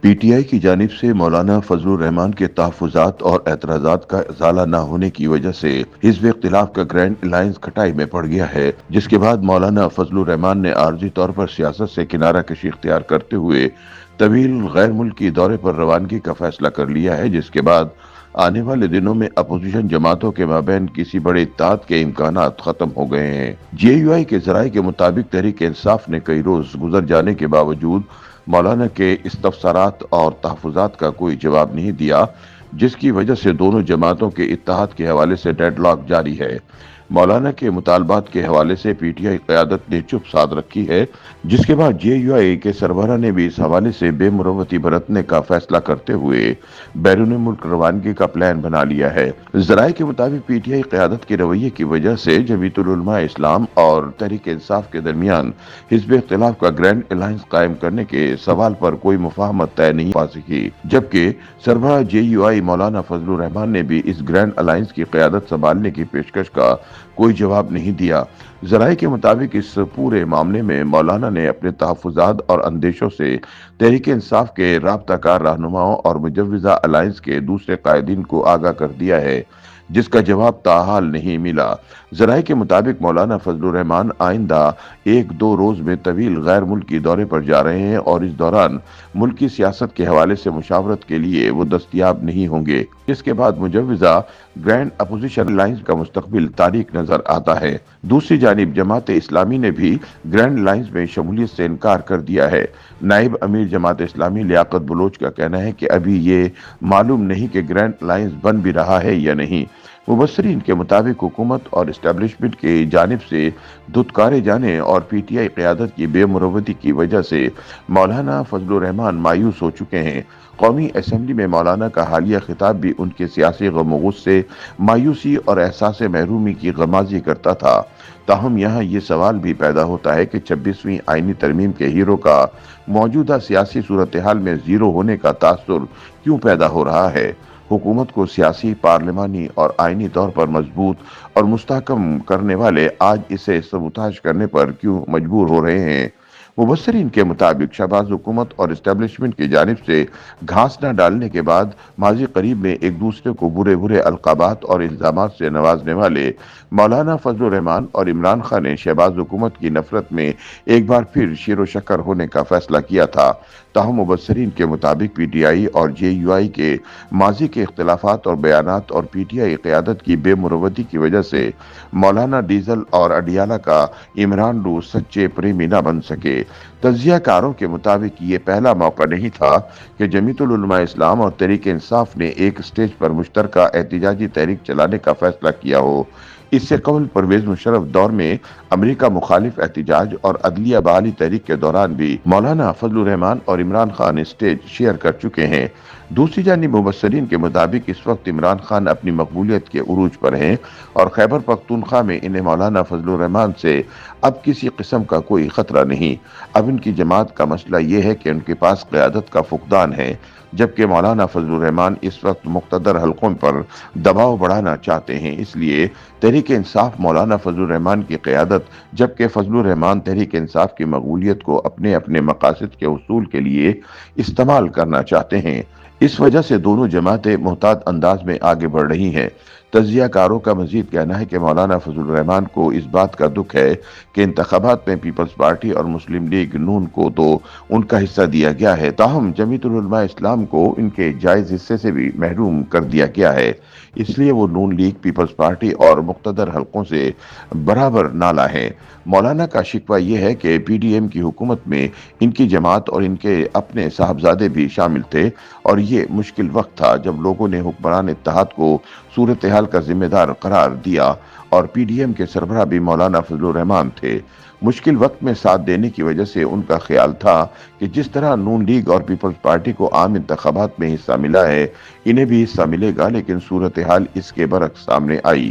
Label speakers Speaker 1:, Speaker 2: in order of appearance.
Speaker 1: P T I کی جانب سے مولانا فضل الرحمان کے تحفظات اور اعتراضات کا ازالہ نہ ہونے کی وجہ سے حزب اختلاف کا گرینڈ الائنس کھٹائی میں پڑ گیا ہے، جس کے بعد مولانا فضل الرحمان نے عارضی طور پر سیاست سے کنارہ کشی اختیار کرتے ہوئے طویل غیر ملکی دورے پر روانگی کا فیصلہ کر لیا ہے، جس کے بعد آنے والے دنوں میں اپوزیشن جماعتوں کے مابین کسی بڑے اتحاد کے امکانات ختم ہو گئے ہیں۔ جے یو آئی کے ذرائع کے مطابق تحریک انصاف نے کئی روز گزر جانے کے باوجود مولانا کے استفسارات اور تحفظات کا کوئی جواب نہیں دیا، جس کی وجہ سے دونوں جماعتوں کے اتحاد کے حوالے سے ڈیڈ لاک جاری ہے۔ مولانا کے مطالبات کے حوالے سے پی ٹی آئی قیادت نے چپ سادھ رکھی ہے، جس کے بعد جے یو آئی کے سربراہ نے بھی اس حوالے سے بے مروتی برتنے کا فیصلہ کرتے ہوئے بیرون ملک روانگی کا پلان بنا لیا ہے۔ ذرائع کے مطابق پی ٹی آئی قیادت کے رویے کی وجہ سے جمیعت العلماء اسلام اور تحریک انصاف کے درمیان حزب اختلاف کا گرینڈ الائنس قائم کرنے کے سوال پر کوئی مفاہمت طے نہیں پا سکی، جبکہ سربراہ جے یو آئی مولانا فضل الرحمان نے بھی اس گرینڈ الائنس کی قیادت سنبھالنے کی پیشکش کا کوئی جواب نہیں دیا۔ ذرائع کے مطابق اس پورے معاملے میں مولانا نے اپنے تحفظات اور اندیشوں سے تحریک انصاف کے رابطہ کار رہنماؤں اور مجوزہ الائنس کے دوسرے قائدین کو آگاہ کر دیا ہے، جس کا جواب تاحال نہیں ملا۔ ذرائع کے مطابق مولانا فضل الرحمان آئندہ 1-2 روز میں طویل غیر ملکی دورے پر جا رہے ہیں اور اس دوران ملکی سیاست کے حوالے سے مشاورت کے لیے وہ دستیاب نہیں ہوں گے، جس کے بعد مجوزہ گرینڈ اپوزیشن الائنس کا مستقبل تاریک نظر آتا ہے۔ دوسری جانب جماعت اسلامی نے بھی گرینڈ الائنس میں شمولیت سے انکار کر دیا ہے۔ نائب امیر جماعت اسلامی لیاقت بلوچ کا کہنا ہے کہ ابھی یہ معلوم نہیں کہ گرینڈ الائنس بن بھی رہا ہے یا نہیں۔ مبصرین کے مطابق حکومت اور اسٹیبلشمنٹ کی جانب سے دھتکارے جانے اور پی ٹی آئی قیادت کی بے مروتی کی وجہ سے مولانا فضل الرحمان مایوس ہو چکے ہیں۔ قومی اسمبلی میں مولانا کا حالیہ خطاب بھی ان کے سیاسی غم و غصے، مایوسی اور احساس محرومی کی غمازی کرتا تھا۔ تاہم یہاں یہ سوال بھی پیدا ہوتا ہے کہ 26ویں آئینی ترمیم کے ہیرو کا موجودہ سیاسی صورتحال میں زیرو ہونے کا تاثر کیوں پیدا ہو رہا ہے؟ حکومت کو سیاسی، پارلیمانی اور آئینی طور پر مضبوط اور مستحکم کرنے والے آج اسے سبوتاژ کرنے پر کیوں مجبور ہو رہے ہیں؟ مبصرین کے مطابق شہباز حکومت اور اسٹیبلشمنٹ کی جانب سے گھاس نہ ڈالنے کے بعد ماضی قریب میں ایک دوسرے کو برے برے القابات اور الزامات سے نوازنے والے مولانا فضل الرحمان اور عمران خان نے شہباز حکومت کی نفرت میں ایک بار پھر شیر و شکر ہونے کا فیصلہ کیا تھا۔ تاہم مبصرین کے مطابق پی ٹی آئی اور جے یو آئی کے ماضی کے اختلافات اور بیانات اور پی ٹی آئی قیادت کی بے مروتی کی وجہ سے مولانا ڈیزل اور اڈیالہ کا عمران ڈو سچے پریمی نہ بن سکے۔ تجزیہ کاروں کے مطابق یہ پہلا موقع نہیں تھا کہ جمیعت العلماء اسلام اور تحریک انصاف نے ایک سٹیج پر مشترکہ احتجاجی تحریک چلانے کا فیصلہ کیا ہو۔ اس سے قبل پرویز مشرف دور میں امریکہ مخالف احتجاج اور عدلیہ بحالی تحریک کے دوران بھی مولانا فضل الرحمان اور عمران خان سٹیج شیئر کر چکے ہیں۔ دوسری جانب مبصرین کے مطابق اس وقت عمران خان اپنی مقبولیت کے عروج پر ہیں اور خیبر پختونخوا میں انہیں مولانا فضل الرحمان سے اب کسی قسم کا کوئی خطرہ نہیں۔ اب ان کی جماعت کا مسئلہ یہ ہے کہ ان کے پاس قیادت کا فقدان ہے، جبکہ مولانا فضل الرحمان اس وقت مقتدر حلقوں پر دباؤ بڑھانا چاہتے ہیں۔ اس لیے تحریک انصاف مولانا فضل الرحمان کی قیادت، جبکہ فضل الرحمان تحریک انصاف کی مقبولیت کو اپنے اپنے مقاصد کے حصول کے لیے استعمال کرنا چاہتے ہیں۔ اس وجہ سے دونوں جماعتیں محتاط انداز میں آگے بڑھ رہی ہیں۔ تجزیہ کاروں کا مزید کہنا ہے کہ مولانا فضل الرحمان کو اس بات کا دکھ ہے کہ انتخابات میں پیپلز پارٹی اور مسلم لیگ نون کو تو ان کا حصہ دیا گیا ہے، تاہم جمیعت العلماء اسلام کو ان کے جائز حصے سے بھی محروم کر دیا گیا ہے۔ اس لیے وہ نون لیگ، پیپلز پارٹی اور مقتدر حلقوں سے برابر نالا ہیں۔ مولانا کا شکوہ یہ ہے کہ پی ڈی ایم کی حکومت میں ان کی جماعت اور ان کے اپنے صاحبزادے بھی شامل تھے اور یہ مشکل وقت تھا جب لوگوں نے حکمران اتحاد کو صورتحال کا ذمہ دار قرار دیا اور پی ڈی ایم کے سربراہ بھی مولانا فضل الرحمان تھے۔ مشکل وقت میں ساتھ دینے کی وجہ سے ان کا خیال تھا کہ جس طرح نون لیگ اور پیپلز پارٹی کو عام انتخابات میں حصہ ملا ہے، انہیں بھی حصہ ملے گا، لیکن صورتحال اس کے برعکس سامنے آئی۔